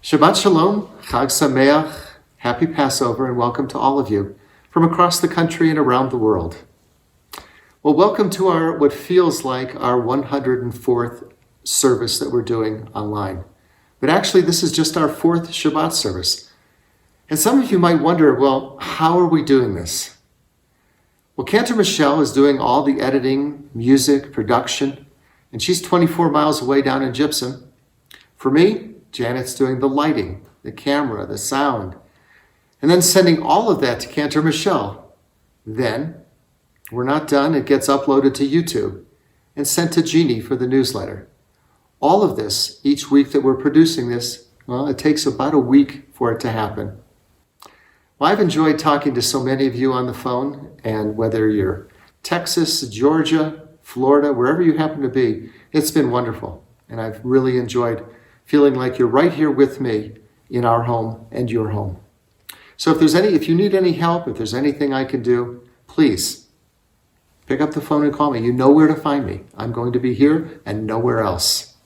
Shabbat Shalom, Chag Sameach, Happy Passover, and welcome to all of you from across the country and around the world. Well, welcome to what feels like our 104th service that we're doing online. But actually, this is just our 4th Shabbat service. And some of you might wonder, well, how are we doing this? Well, Cantor Michelle is doing all the editing, music, production, and she's 24 miles away down in Gypsum. For me, Janet's doing the lighting, the camera, the sound, and then sending all of that to Cantor Michelle. Then, we're not done, it gets uploaded to YouTube and sent to Jeannie for the newsletter. All of this, each week that we're producing this, well, it takes about a week for it to happen. Well, I've enjoyed talking to so many of you on the phone, and whether you're Texas, Georgia, Florida, wherever you happen to be, it's been wonderful. And I've really enjoyed feeling like you're right here with me in our home and your home. So if you need any help, if there's anything I can do, please pick up the phone and call me. You know where to find me. I'm going to be here and nowhere else.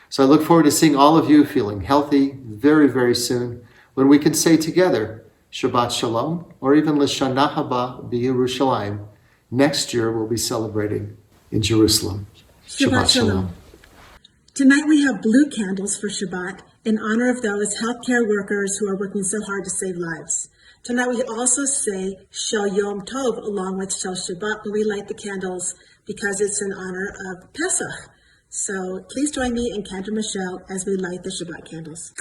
So I look forward to seeing all of you feeling healthy very, very soon when we can say together, Shabbat Shalom, or even L'Shana Haba B'Yerushalayim. Next year we'll be celebrating in Jerusalem. Shabbat Shalom. Tonight we have blue candles for Shabbat in honor of those healthcare workers who are working so hard to save lives. Tonight we also say Shel Yom Tov along with Shel Shabbat when we light the candles because it's in honor of Pesach. So please join me and Cantor Michelle as we light the Shabbat candles.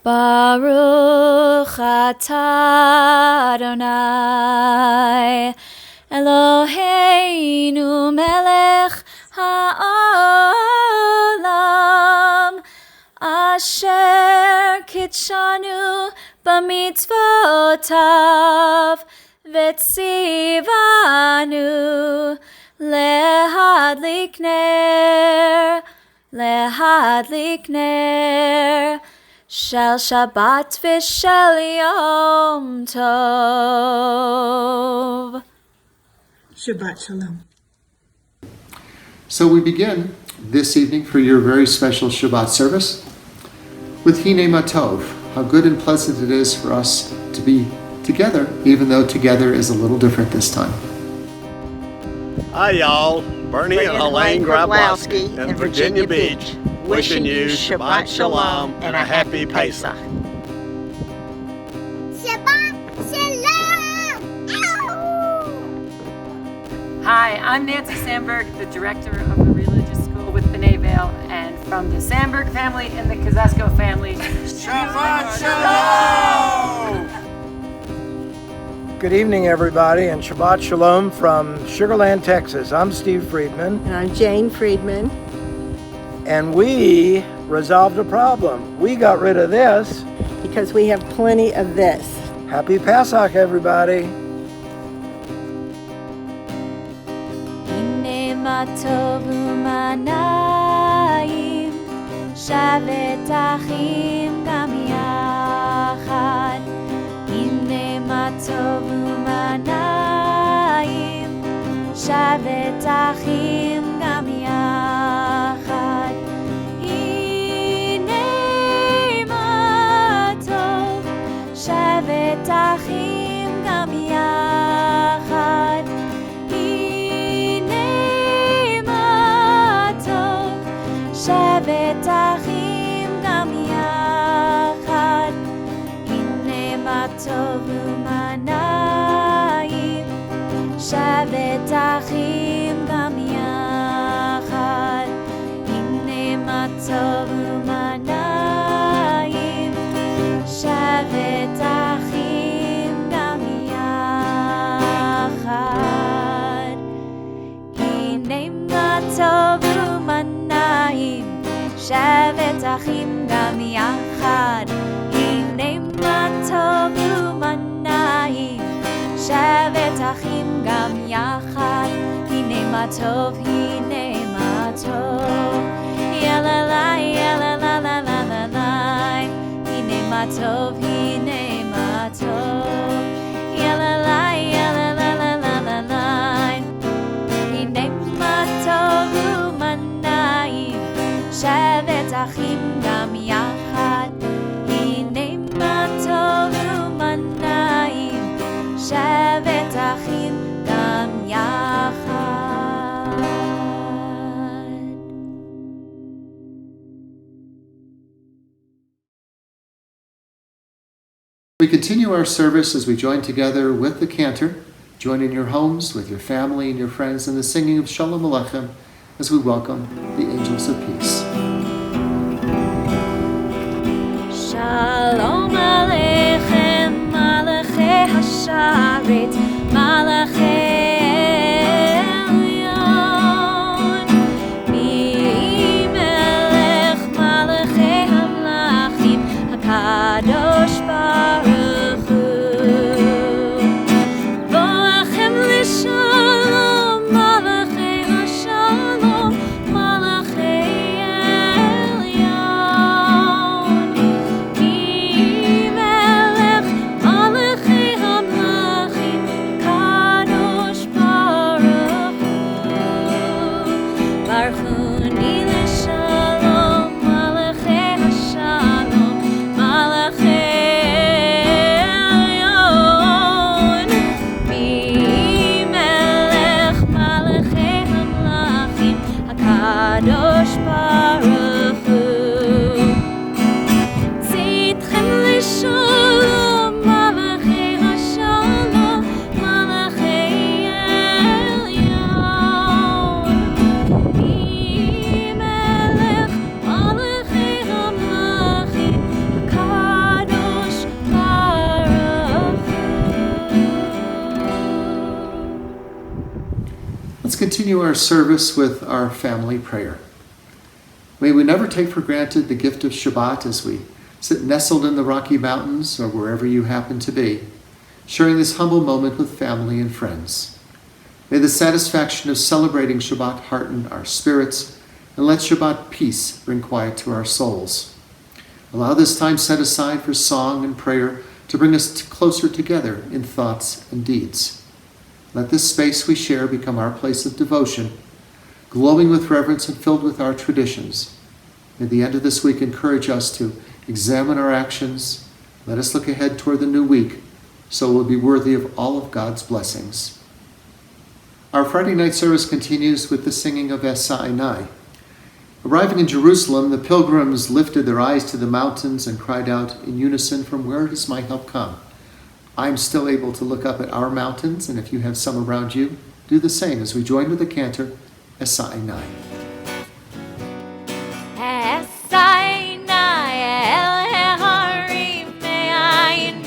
Baruch atah Adonai Eloheinu melech ha'olam asher kitshanu b'mitzvotav v'tzivanu lehadlik ner Shel Shabbat v'shel Yom Tov. Shabbat Shalom. So we begin this evening for your very special Shabbat service with Hine Matov, how good and pleasant it is for us to be together, even though together is a little different this time. Hi y'all, Bernie and Elaine Grablowski in Virginia Beach. Wishing you Shabbat Shalom and a happy Pesach. Shabbat Shalom! Ow! Hi, I'm Nancy Sandberg, the director of the religious school with B'nai Vail, and from the Sandberg family and the Kazasko family. Shabbat Shalom! Good evening, everybody, and Shabbat Shalom from Sugar Land, Texas. I'm Steve Friedman. And I'm Jane Friedman. And we resolved a problem. We got rid of this. Because we have plenty of this. Happy Pesach, everybody. Hine matov u'manayim shavet achim gam yachad. Hine matov u'manayim shavet achim gam yachad. שבת אחים גם יחד, הנה מה טוב. שבת אחים גם יחד, הנה מה טוב ומה נעים. שבת אחים גם יחד, הנה מה טוב ומה נעים. שבת אחים גם יחד, הנה מה טוב ומה נעים. שבת אחים גם יחד, הנה מה טוב ומה נעים. שבת אחים גם יחד, הנה מה טוב, הנה מה טוב. יללה יללה לה לה לה לה, הנה מה טוב, הנה מה We continue our service as we join together with the cantor. Join in your homes with your family and your friends in the singing of Shalom Aleichem as we welcome the angels of peace. Shalom Aleichem, Malachei Hasharet, Malachei Elyon, Mi Melech, Malachei Hamlachim, HaKadosh Baruch Hu, Boachem L'Shalom, Malachei Hashalom, Malachei Elyon, Mi Melech, Malachei Hamlachim, Kadosh Baruch Hu, Baruchuni L'Shalom, Malachei Hashalom, Malachei Elyon, Mi Melech, Malachei Hamlachim, HaKadosh Baruch Hu. Tzidchem L'Shalom, Malachei Hashalom, Malachei Elyon, Mi Melech, Malachei Hamlachim, HaKadosh Baruch Hu. Let's continue our service with our family prayer. May we never take for granted the gift of Shabbat as we sit nestled in the Rocky Mountains or wherever you happen to be, sharing this humble moment with family and friends. May the satisfaction of celebrating Shabbat hearten our spirits and let Shabbat peace bring quiet to our souls. Allow this time set aside for song and prayer to bring us closer together in thoughts and deeds. Let this space we share become our place of devotion, glowing with reverence and filled with our traditions. May the end of this week encourage us to examine our actions. Let us look ahead toward the new week so we'll be worthy of all of God's blessings. Our Friday night service continues with the singing of Esa Einai. Arriving in Jerusalem, the pilgrims lifted their eyes to the mountains and cried out in unison, "From where does my help come?" I'm still able to look up at our mountains, and if you have some around you, do the same as we join with the cantor, Esa Einai. Esainai el harim me'ayin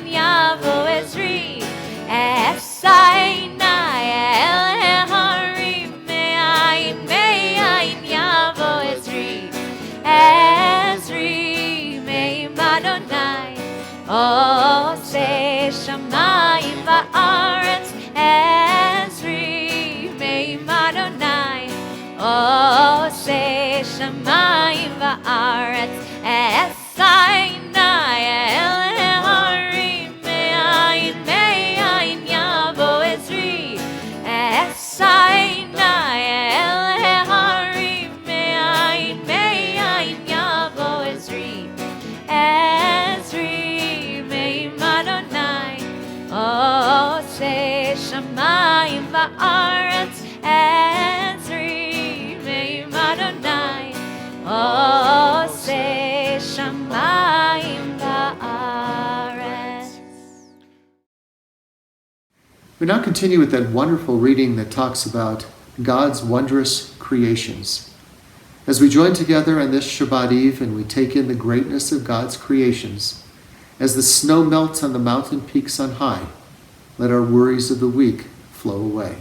yavo ezri. Esainai el harim me'ayin yavo ezri. Ezri me'im Adonai oseh shamayim va'aretz. Ezri me'im Adonai oseh shamayim va'aretz. Esainai el harim me'ayin yavo ezri. Esainai el harim me'ayin yavo ezri. Ezri me'im Adonai oseh shamayim va'aretz. Ezri me'im Adonai oseh shamayim va'aretz. We now continue with that wonderful reading that talks about God's wondrous creations. As we join together on this Shabbat Eve and we take in the greatness of God's creations, as the snow melts on the mountain peaks on high, let our worries of the week flow away.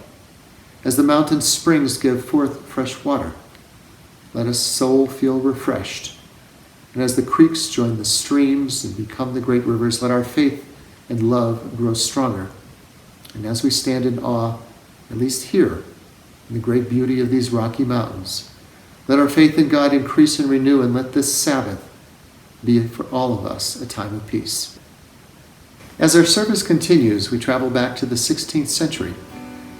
As the mountain springs give forth fresh water, let us soul feel refreshed. And as the creeks join the streams and become the great rivers, let our faith and love grow stronger. And as we stand in awe, at least here, in the great beauty of these Rocky Mountains, let our faith in God increase and renew, and let this Sabbath be for all of us a time of peace. As our service continues, we travel back to the 16th century.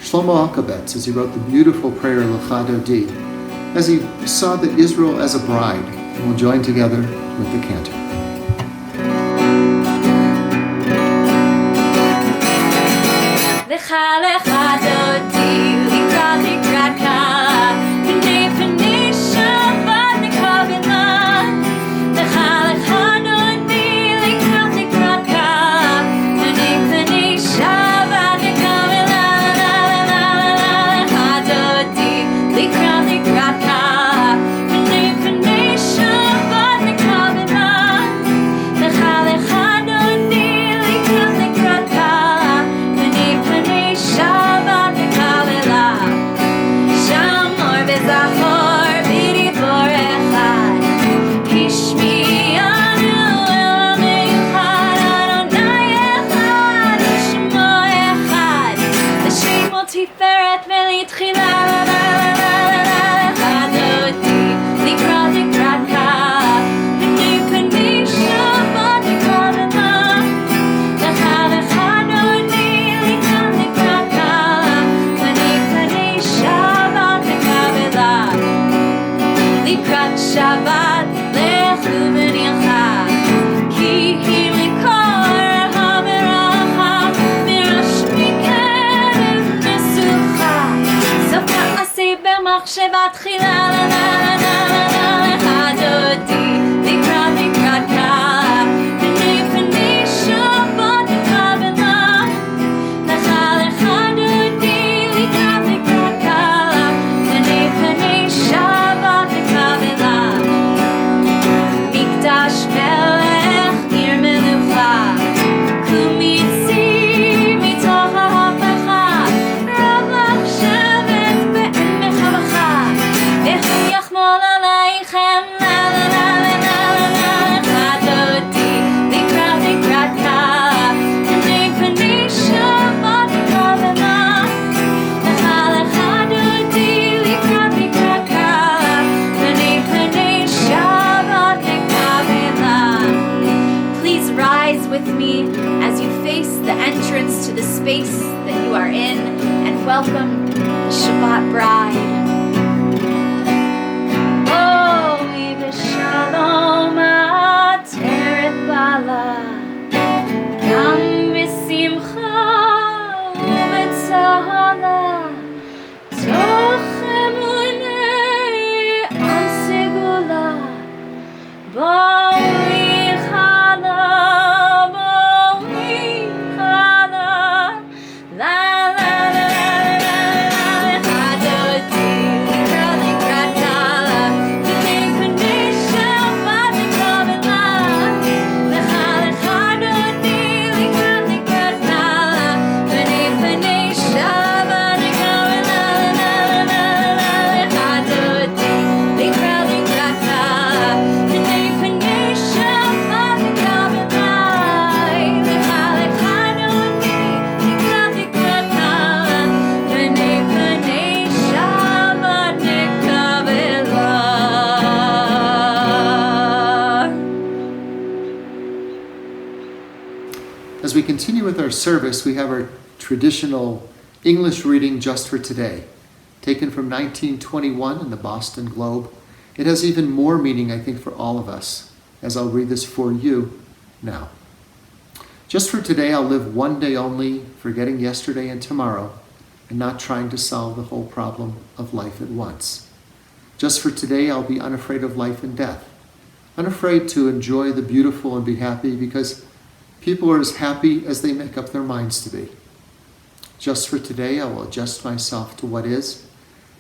Shlomo Alkabetz, as he wrote the beautiful prayer Lecha Dodi, as he saw that Israel as a bride, and we'll join together with the cantor. Lecha lecha dodi, likrat ka, b'nei Shabbat nekavila. Lecha lecha dodi, likrat To the space that you are in, and welcome the Shabbat bride. Oh, Shalom ateret bala, gam b'simcha u'b'tzahala, toch emunei am segula, boi chala. As we continue with our service, we have our traditional English reading just for today, taken from 1921 in the Boston Globe. It has even more meaning, I think, for all of us, as I'll read this for you now. Just for today, I'll live one day only, forgetting yesterday and tomorrow, and not trying to solve the whole problem of life at once. Just for today, I'll be unafraid of life and death, unafraid to enjoy the beautiful and be happy, because people are as happy as they make up their minds to be. Just for today, I will adjust myself to what is.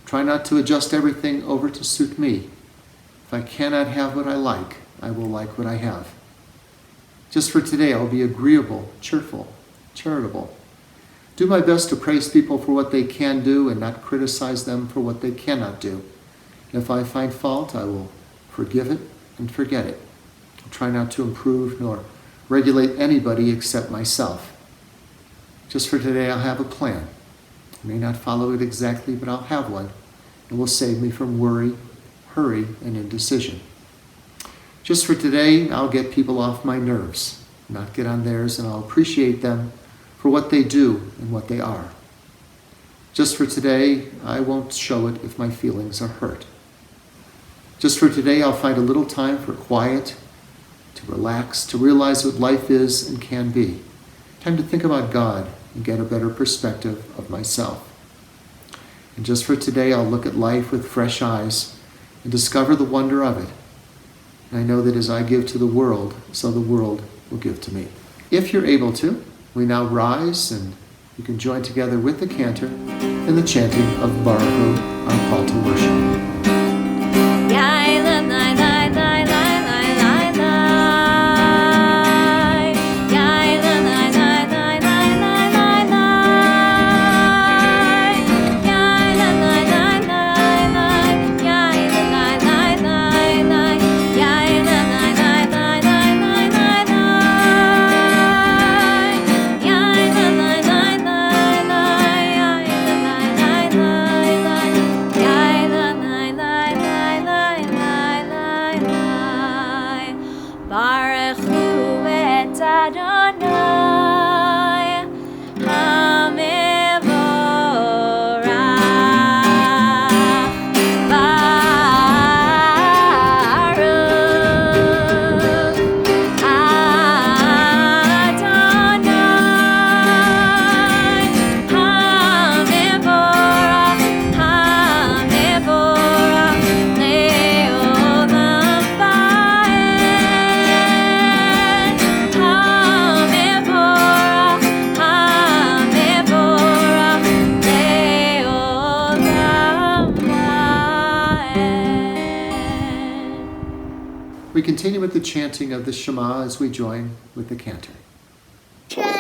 Try not to adjust everything over to suit me. If I cannot have what I like, I will like what I have. Just for today, I'll be agreeable, cheerful, charitable. Do my best to praise people for what they can do and not criticize them for what they cannot do. And if I find fault, I will forgive it and forget it. I'll try not to improve nor regulate anybody except myself. Just for today, I'll have a plan. I may not follow it exactly, but I'll have one. It will save me from worry, hurry, and indecision. Just for today, I'll get people off my nerves, not get on theirs, and I'll appreciate them for what they do and what they are. Just for today, I won't show it if my feelings are hurt. Just for today, I'll find a little time for quiet, to relax, to realize what life is and can be. Time to think about God and get a better perspective of myself. And just for today, I'll look at life with fresh eyes and discover the wonder of it. And I know that as I give to the world, so the world will give to me. If you're able to, we now rise and you can join together with the cantor in the chanting of Baruch, our call to worship. Hamevor continue with the chanting of the Shema as we join with the cantor. Shema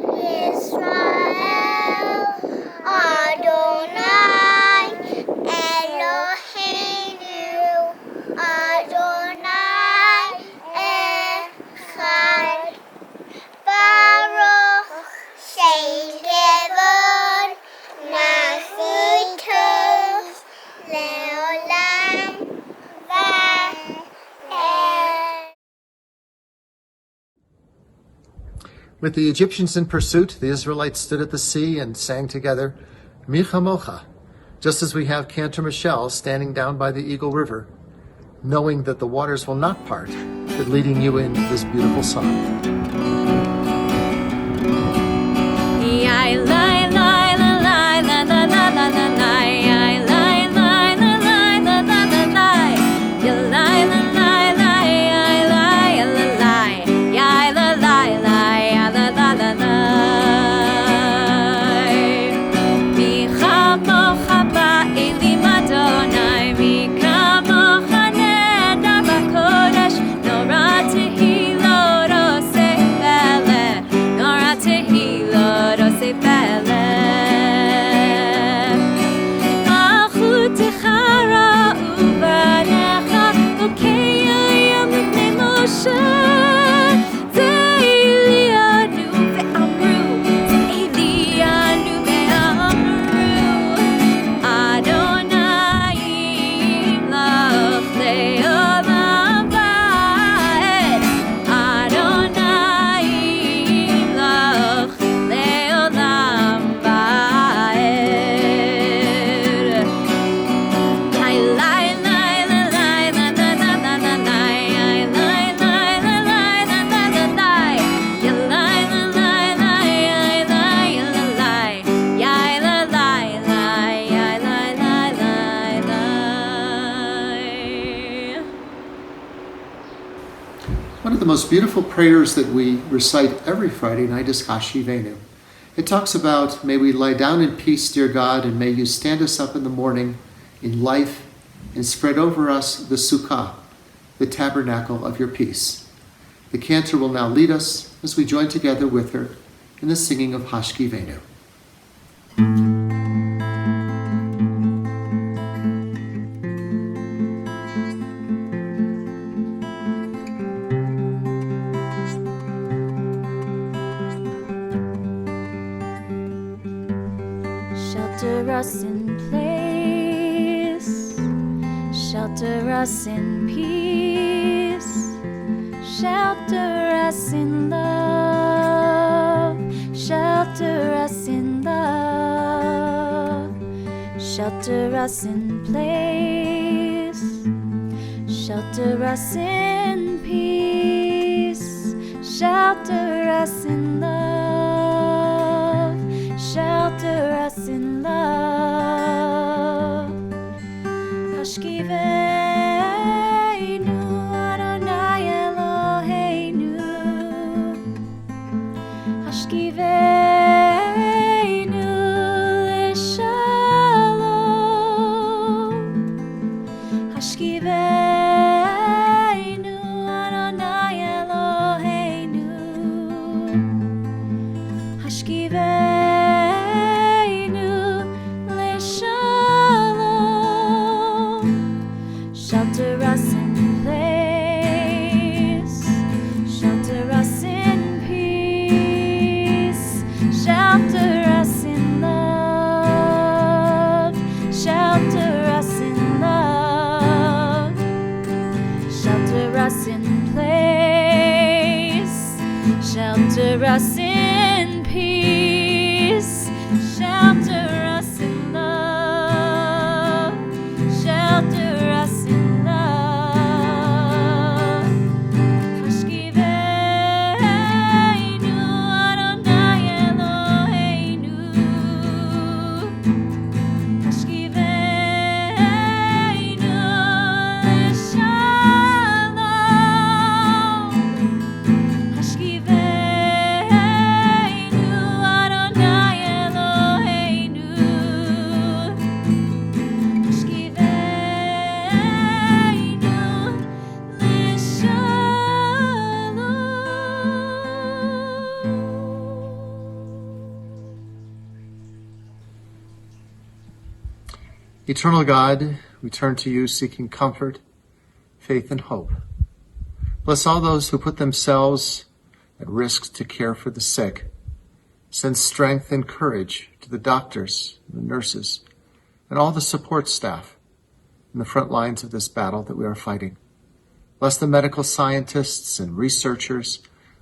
Yisrael, Adonai Eloheinu, Adonai Echad, Baruch Shem Kevod, Nachitov, Leolam Va'ed. With the Egyptians in pursuit, the Israelites stood at the sea and sang together, Mi Chamocha, just as we have Cantor Michelle standing down by the Eagle River, knowing that the waters will not part, but leading you in this beautiful song. One of the most beautiful prayers that we recite every Friday night is Hashivenu. It talks about, may we lie down in peace, dear God, and may you stand us up in the morning in life and spread over us the Sukkah, the tabernacle of your peace. The cantor will now lead us as we join together with her in the singing of Hashkivenu. Shelter us in place, shelter us in peace, shelter us in love, shelter us in love, shelter us in place, shelter us in peace, shelter us in love, shelter us in love. Hashkivenu Adonai Eloheinu, Hashkivenu L'Shalom, Hashkivenu Adonai Eloheinu, Hashkivenu shelter us in place, shelter us in peace, shelter us in love, shelter us in love, shelter us in place, shelter us in peace, shelter us in love, shelter us in Hashkivenu Eternal God, we turn to you seeking comfort, faith, and hope. Bless all those who put themselves at risk to care for the sick. Send strength and courage to the doctors, and the nurses, and all the support staff in the front lines of this battle that we are fighting. Bless the medical scientists and researchers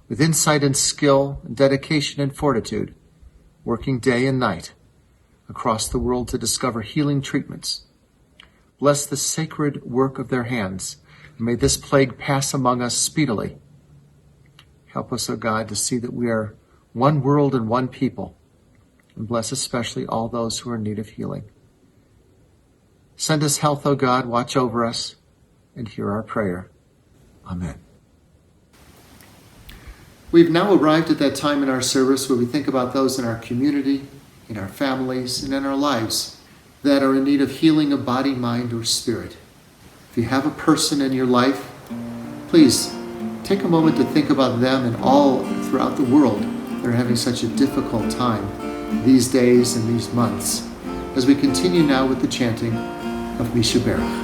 with insight and skill and dedication and fortitude, working day and night across the world to discover healing treatments. Bless the sacred work of their hands, and may this plague pass among us speedily. Help us, O God, to see that we are one world and one people, and bless especially all those who are in need of healing. Send us health, O God, watch over us, and hear our prayer. Amen. We've now arrived at that time in our service where we think about those in our community, in our families, and in our lives that are in need of healing of body, mind, or spirit. If you have a person in your life, please take a moment to think about them and all throughout the world that are having such a difficult time these days and these months, as we continue now with the chanting of Mishaberach.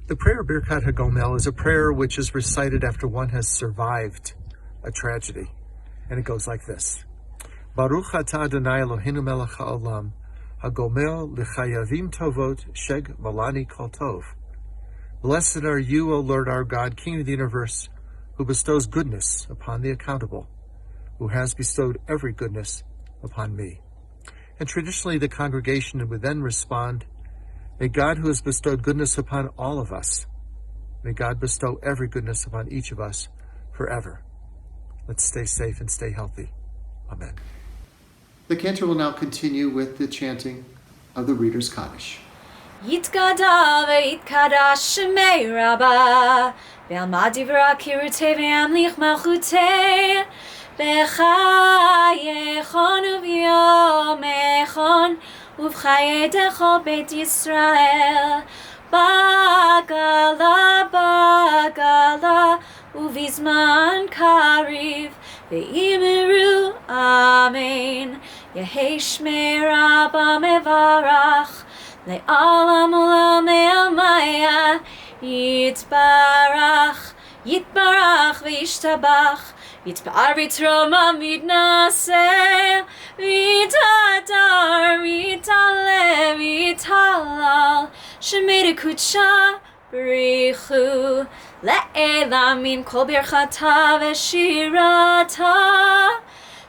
The prayer Birkat HaGomel is a prayer which is recited after one has survived a tragedy. And it goes like this. Baruch atah Adonai Eloheinu melech ha'olam, HaGomel l'chayavim tovot sheg malani kol tov. Blessed are you, O Lord our God, King of the universe, who bestows goodness upon the accountable, who has bestowed every goodness upon me. And traditionally the congregation would then respond, may God, who has bestowed goodness upon all of us, may God bestow every goodness upon each of us forever. Let's stay safe and stay healthy. Amen. The cantor will now continue with the chanting of the Reader's Kaddish. Yitkada v'yitkadash shemei Rabbah, ve'alma divra kirutei ve'amlich malchutei, b'chayechon u'vyomechon, uv'chaye dechol Beit Yisrael, bagala bagala, uvizman kariv, ve'imiru amen. Yehi Shmei Rabba Mevarach Le'alam Ulam Le'amaya Yitbarach V'yishtabach Yitbar V'yitroma V'yitnaseh V'yitadar V'yitaleh V'yitalal Shemei Kudsha B'richu Le'elam Min Kol Birchata V'shirata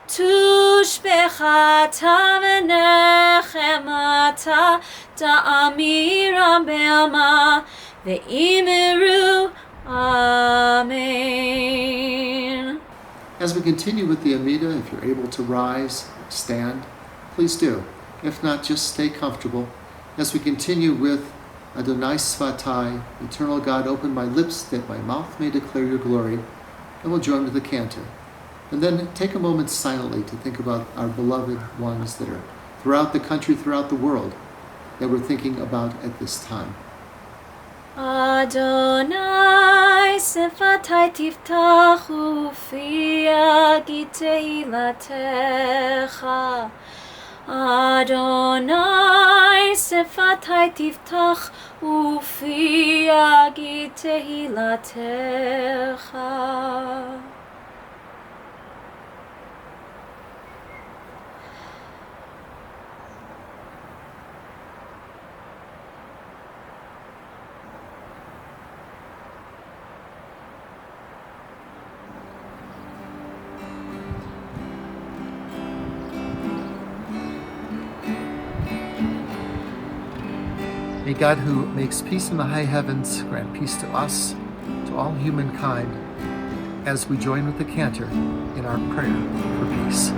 Tushbechata V'nechemata Ta'amiram Be'ama Ve'imeru Amen. As we continue with the Amida, if you're able to rise, stand, please do. If not, just stay comfortable. As we continue with Adonai Svatai, Eternal God, open my lips that my mouth may declare your glory, and we'll join with the cantor. And then take a moment silently to think about our beloved ones that are throughout the country, throughout the world, that we're thinking about at this time. Adonai Sefatai Tiftach Ufi Yagid Tehilatecha Adonai Sefatai Tiftach Ufi Yagid Tehilatecha. May God, who makes peace in the high heavens, grant peace to us, to all humankind, as we join with the cantor in our prayer for peace.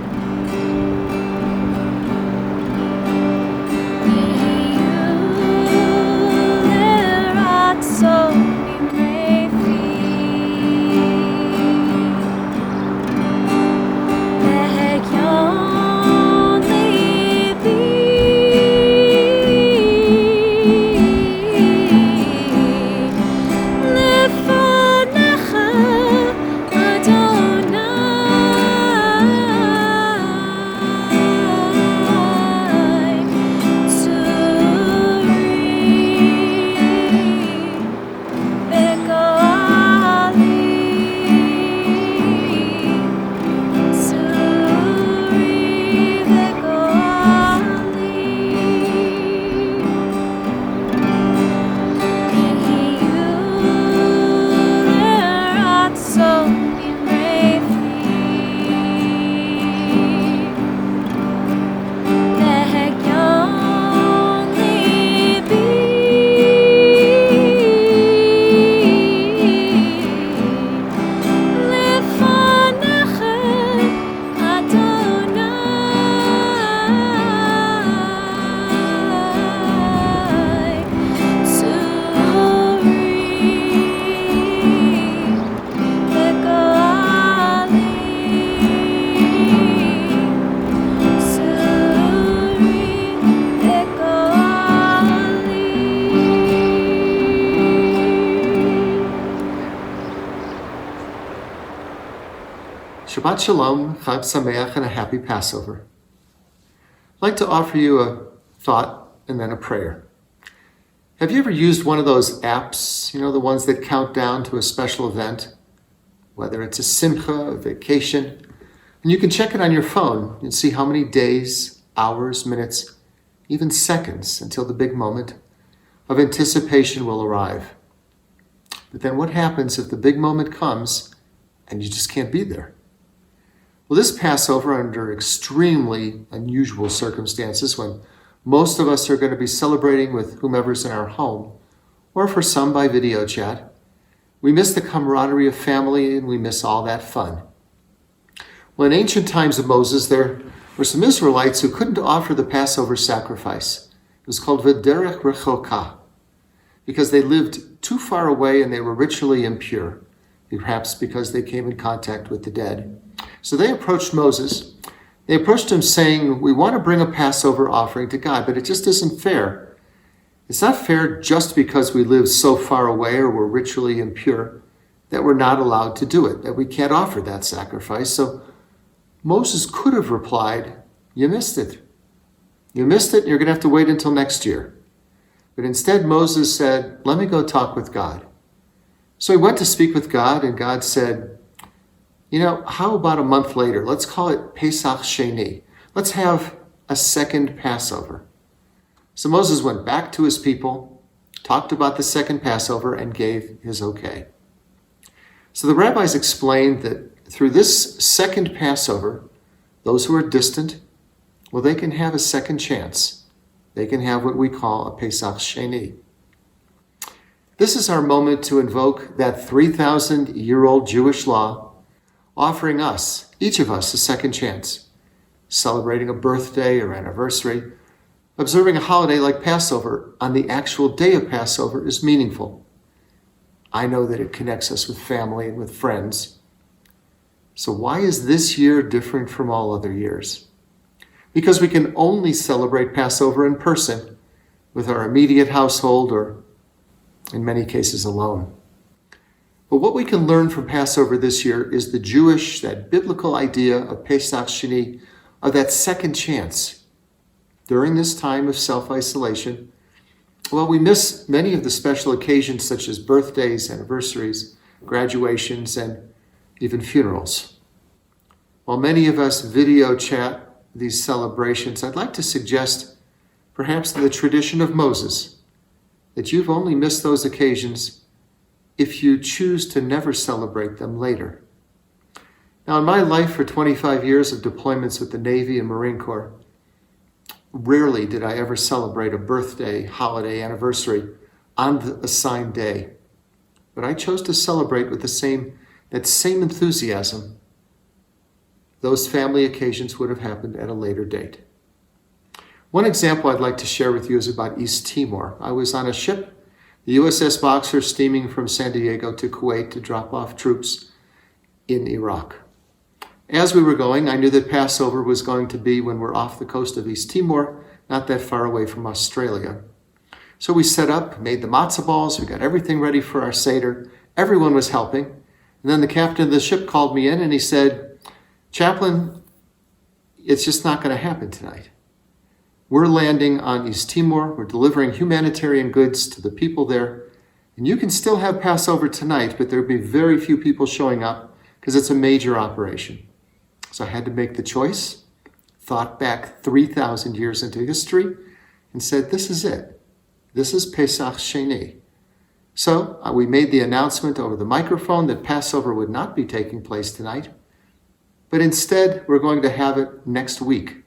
Shabbat Shalom, Chag Sameach, and a happy Passover. I'd like to offer you a thought and then a prayer. Have you ever used one of those apps, the ones that count down to a special event? Whether it's a simcha, a vacation, and you can check it on your phone and see how many days, hours, minutes, even seconds until the big moment of anticipation will arrive. But then what happens if the big moment comes and you just can't be there? Well, this Passover, under extremely unusual circumstances, when most of us are going to be celebrating with whomever's in our home, or for some by video chat, we miss the camaraderie of family and we miss all that fun. Well, in ancient times of Moses, there were some Israelites who couldn't offer the Passover sacrifice. It was called V'derech Rechoka, because they lived too far away and they were ritually impure, perhaps because they came in contact with the dead. So they approached Moses. They approached him saying, we want to bring a Passover offering to God, but it just isn't fair. It's not fair just because we live so far away or we're ritually impure that we're not allowed to do it, that we can't offer that sacrifice. So Moses could have replied, You missed it. You missed it, and you're going to have to wait until next year. But instead, Moses said, let me go talk with God. So he went to speak with God, and God said, how about a month later? Let's call it Pesach Sheni. Let's have a second Passover. So Moses went back to his people, talked about the second Passover, and gave his okay. So the rabbis explained that through this second Passover, those who are distant, well, they can have a second chance. They can have what we call a Pesach Sheni. This is our moment to invoke that 3,000-year-old Jewish law, offering us, each of us, a second chance, celebrating a birthday or anniversary. Observing a holiday like Passover on the actual day of Passover is meaningful. I know that it connects us with family and with friends. So why is this year different from all other years? Because we can only celebrate Passover in person with our immediate household or, in many cases, alone. But what we can learn from Passover this year is the Jewish, that biblical idea of Pesach Sheni, of that second chance. During this time of self-isolation, well, we miss many of the special occasions such as birthdays, anniversaries, graduations, and even funerals. While many of us video chat these celebrations, I'd like to suggest perhaps the tradition of Moses, that you've only missed those occasions if you choose to never celebrate them later. Now, in my life for 25 years of deployments with the Navy and Marine Corps, rarely did I ever celebrate a birthday, holiday, anniversary on the assigned day. But I chose to celebrate with that same enthusiasm. Those family occasions would have happened at a later date. One example I'd like to share with you is about East Timor. I was on a ship, the USS Boxer, steaming from San Diego to Kuwait to drop off troops in Iraq. As we were going, I knew that Passover was going to be when we're off the coast of East Timor, not that far away from Australia. So we set up, made the matzah balls, we got everything ready for our Seder. Everyone was helping. And then the captain of the ship called me in and he said, Chaplain, it's just not going to happen tonight. We're landing on East Timor. We're delivering humanitarian goods to the people there. And you can still have Passover tonight, but there'll be very few people showing up because it's a major operation. So I had to make the choice, thought back 3,000 years into history, and said, this is it. This is Pesach Sheni. So we made the announcement over the microphone that Passover would not be taking place tonight, but instead we're going to have it next week.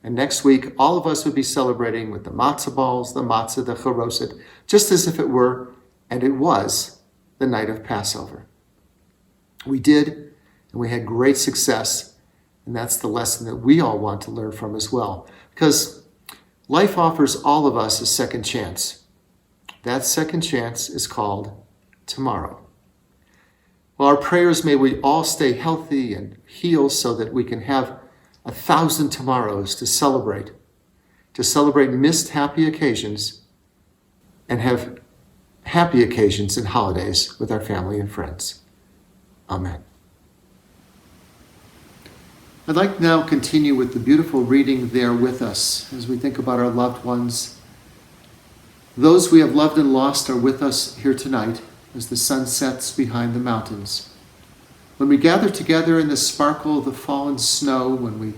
And next week, all of us would be celebrating with the matzah balls, the matzah, the charoset, just as if it were, and it was, the night of Passover. We did, and we had great success, and that's the lesson that we all want to learn from as well. Because life offers all of us a second chance. That second chance is called tomorrow. Well, our prayers, may we all stay healthy and heal so that we can have 1,000 tomorrows to celebrate missed happy occasions and have happy occasions and holidays with our family and friends. Amen. I'd like now to continue with the beautiful reading there with us as we think about our loved ones. Those we have loved and lost are with us here tonight as the sun sets behind the mountains. When we gather together in the sparkle of the fallen snow, when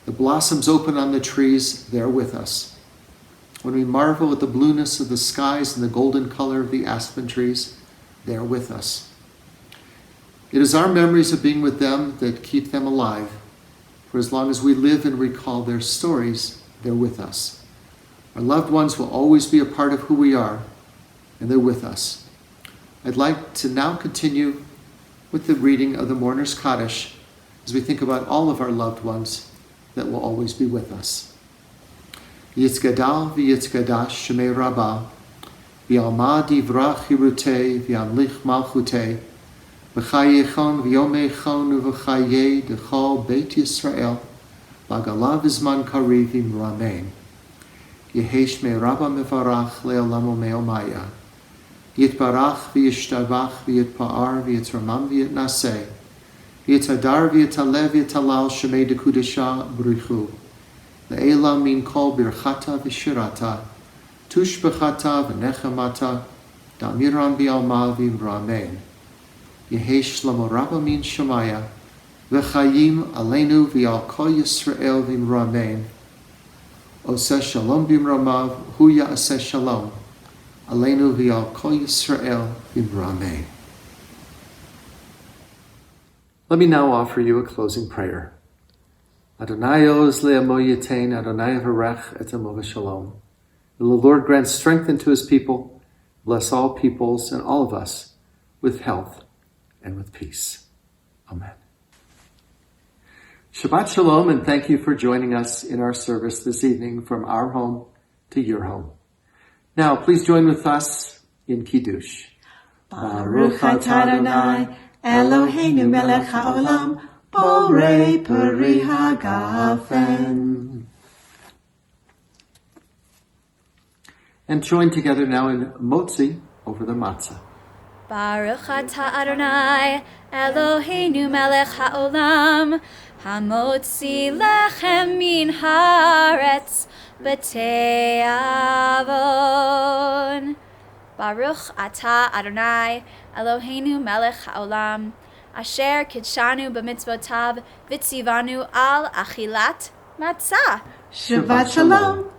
the blossoms open on the trees, they're with us. When we marvel at the blueness of the skies and the golden color of the aspen trees, they're with us. It is our memories of being with them that keep them alive. For as long as we live and recall their stories, they're with us. Our loved ones will always be a part of who we are, and they're with us. I'd like to now continue with the reading of the Mourner's Kaddish as we think about all of our loved ones that will always be with us. Yitzgadal v'yitzgadash shemei rabbah, v'alma divrach hirutei v'amlich malchutei, v'chayechon v'yomechon v'chayei d'chol Beit Yisrael, v'agalav izman kariv imramein. Yehesh me rabba mevarach le'olam u'me'omaya. Yitbarach v'yishtabach v'yitpa'ar v'yitramam v'yitnaseh. V'yitadar v'yitalev v'yitalal shemei dekudesha b'richu. Le'ela min kol birchata v'shirata. Tushbechata v'nechamata. Da'miran bi'alma v'imramein. Yehi shlomo rabba min shemaya. V'chayim aleinu v'al kol Yisrael v'imramein. Oseh shalom b'imramav, hu ya'aseh shalom. Aleinu v'al kol Yisrael v'imramein. Let me now offer you a closing prayer. Adonai oz le'amo yitain, Adonai varech et amo v'shalom. May the Lord grant strength unto his people, bless all peoples and all of us with health and with peace. Amen. Shabbat shalom, and thank you for joining us in our service this evening from our home to your home. Now, please join with us in Kiddush. Baruch atah Adonai, Eloheinu melech haolam, borei peri hagafen. And join together now in Motzi over the matzah. Baruch atah Adonai, Eloheinu melech haolam, hamotzi lechem min haaretz b'tei avon. Baruch atah Adonai, Eloheinu melech haolam, asher kidshanu b'mitzvotav v'tzivanu al achilat matzah. Shabbat shalom.